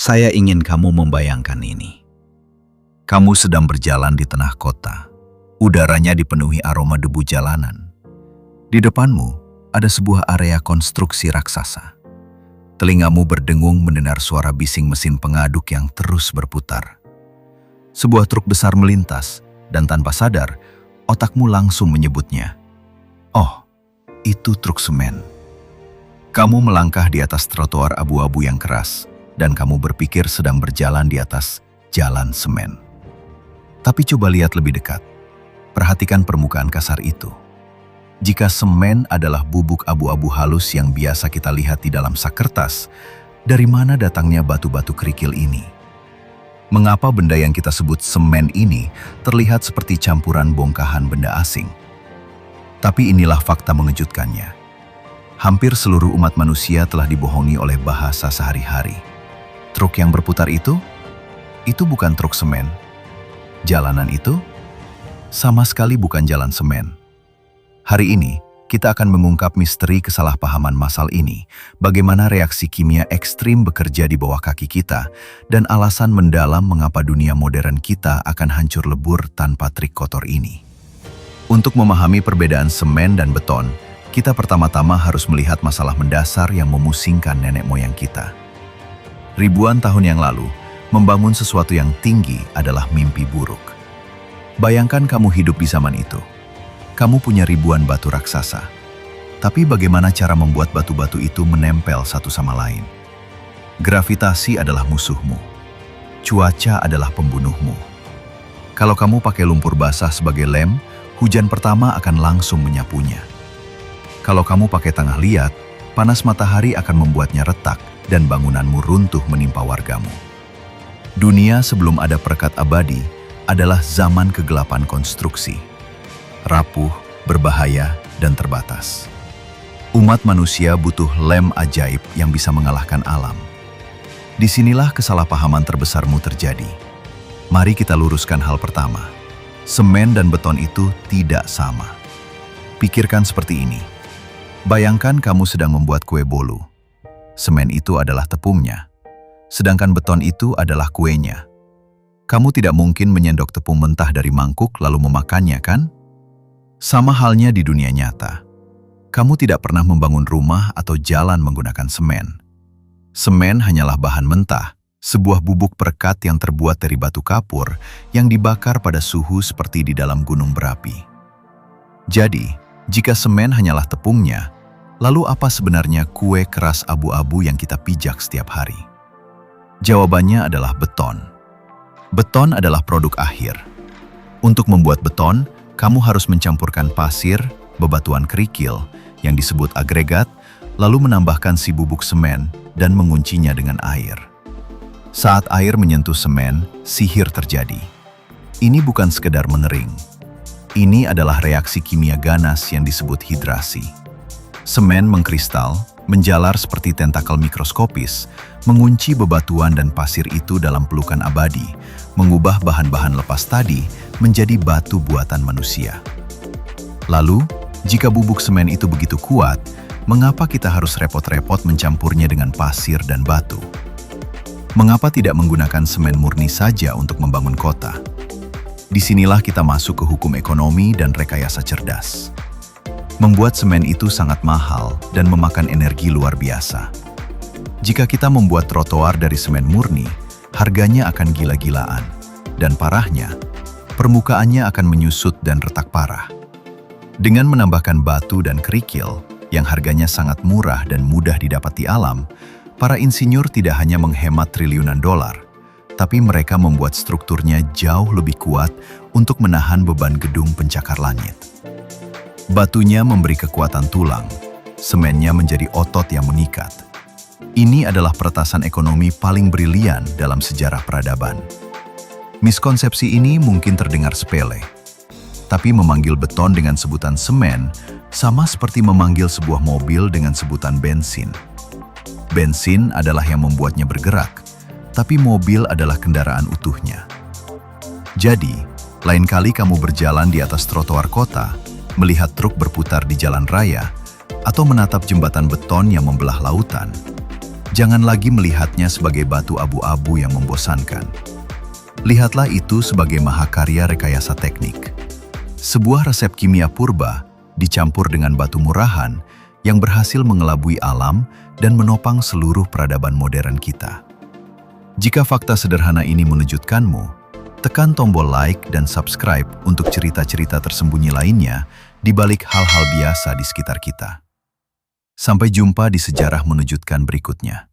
Saya ingin kamu membayangkan ini. Kamu sedang berjalan di tengah kota. Udaranya dipenuhi aroma debu jalanan. Di depanmu ada sebuah area konstruksi raksasa. Telingamu berdengung mendengar suara bising mesin pengaduk yang terus berputar. Sebuah truk besar melintas, dan tanpa sadar, otakmu langsung menyebutnya. Oh, itu truk semen. Kamu melangkah di atas trotoar abu-abu yang keras, dan kamu berpikir sedang berjalan di atas jalan semen. Tapi coba lihat lebih dekat. Perhatikan permukaan kasar itu. Jika semen adalah bubuk abu-abu halus yang biasa kita lihat di dalam sak kertas, dari mana datangnya batu-batu kerikil ini? Mengapa benda yang kita sebut semen ini terlihat seperti campuran bongkahan benda asing? Tapi inilah fakta mengejutkannya. Hampir seluruh umat manusia telah dibohongi oleh bahasa sehari-hari. Truk yang berputar itu bukan truk semen. Jalanan itu sama sekali bukan jalan semen. Hari ini, kita akan mengungkap misteri kesalahpahaman massal ini, bagaimana reaksi kimia ekstrim bekerja di bawah kaki kita, dan alasan mendalam mengapa dunia modern kita akan hancur lebur tanpa trik kotor ini. Untuk memahami perbedaan semen dan beton, kita pertama-tama harus melihat masalah mendasar yang memusingkan nenek moyang kita. Ribuan tahun yang lalu, membangun sesuatu yang tinggi adalah mimpi buruk. Bayangkan kamu hidup di zaman itu. Kamu punya ribuan batu raksasa. Tapi bagaimana cara membuat batu-batu itu menempel satu sama lain? Gravitasi adalah musuhmu. Cuaca adalah pembunuhmu. Kalau kamu pakai lumpur basah sebagai lem, hujan pertama akan langsung menyapunya. Kalau kamu pakai tanah liat, panas matahari akan membuatnya retak dan bangunanmu runtuh menimpa wargamu. Dunia sebelum ada perekat abadi adalah zaman kegelapan konstruksi. Rapuh, berbahaya, dan terbatas. Umat manusia butuh lem ajaib yang bisa mengalahkan alam. Disinilah kesalahpahaman terbesarmu terjadi. Mari kita luruskan hal pertama. Semen dan beton itu tidak sama. Pikirkan seperti ini. Bayangkan kamu sedang membuat kue bolu. Semen itu adalah tepungnya, sedangkan beton itu adalah kuenya. Kamu tidak mungkin menyendok tepung mentah dari mangkuk lalu memakannya, kan? Sama halnya di dunia nyata. Kamu tidak pernah membangun rumah atau jalan menggunakan semen. Semen hanyalah bahan mentah, sebuah bubuk perekat yang terbuat dari batu kapur yang dibakar pada suhu seperti di dalam gunung berapi. Jadi, jika semen hanyalah tepungnya, lalu apa sebenarnya kue keras abu-abu yang kita pijak setiap hari? Jawabannya adalah beton. Beton adalah produk akhir. Untuk membuat beton, kamu harus mencampurkan pasir, bebatuan kerikil, yang disebut agregat, lalu menambahkan si bubuk semen dan menguncinya dengan air. Saat air menyentuh semen, sihir terjadi. Ini bukan sekedar mengering. Ini adalah reaksi kimia ganas yang disebut hidrasi. Semen mengkristal, menjalar seperti tentakel mikroskopis, mengunci bebatuan dan pasir itu dalam pelukan abadi, mengubah bahan-bahan lepas tadi menjadi batu buatan manusia. Lalu, jika bubuk semen itu begitu kuat, mengapa kita harus repot-repot mencampurnya dengan pasir dan batu? Mengapa tidak menggunakan semen murni saja untuk membangun kota? Disinilah kita masuk ke hukum ekonomi dan rekayasa cerdas. Membuat semen itu sangat mahal dan memakan energi luar biasa. Jika kita membuat trotoar dari semen murni, harganya akan gila-gilaan. Dan parahnya, permukaannya akan menyusut dan retak parah. Dengan menambahkan batu dan kerikil, yang harganya sangat murah dan mudah didapat di alam, para insinyur tidak hanya menghemat triliunan dolar, tapi mereka membuat strukturnya jauh lebih kuat untuk menahan beban gedung pencakar langit. Batunya memberi kekuatan tulang, semennya menjadi otot yang mengikat. Ini adalah peretasan ekonomi paling brilian dalam sejarah peradaban. Miskonsepsi ini mungkin terdengar sepele, tapi memanggil beton dengan sebutan semen sama seperti memanggil sebuah mobil dengan sebutan bensin. Bensin adalah yang membuatnya bergerak, tapi mobil adalah kendaraan utuhnya. Jadi, lain kali kamu berjalan di atas trotoar kota, melihat truk berputar di jalan raya, atau menatap jembatan beton yang membelah lautan, Jangan lagi melihatnya sebagai batu abu-abu yang membosankan. Lihatlah itu sebagai mahakarya rekayasa teknik. Sebuah resep kimia purba dicampur dengan batu murahan yang berhasil mengelabui alam dan menopang seluruh peradaban modern kita. Jika fakta sederhana ini menunjukkanmu, tekan tombol like dan subscribe untuk cerita-cerita tersembunyi lainnya di balik hal-hal biasa di sekitar kita. Sampai jumpa di sejarah menunjukkan berikutnya.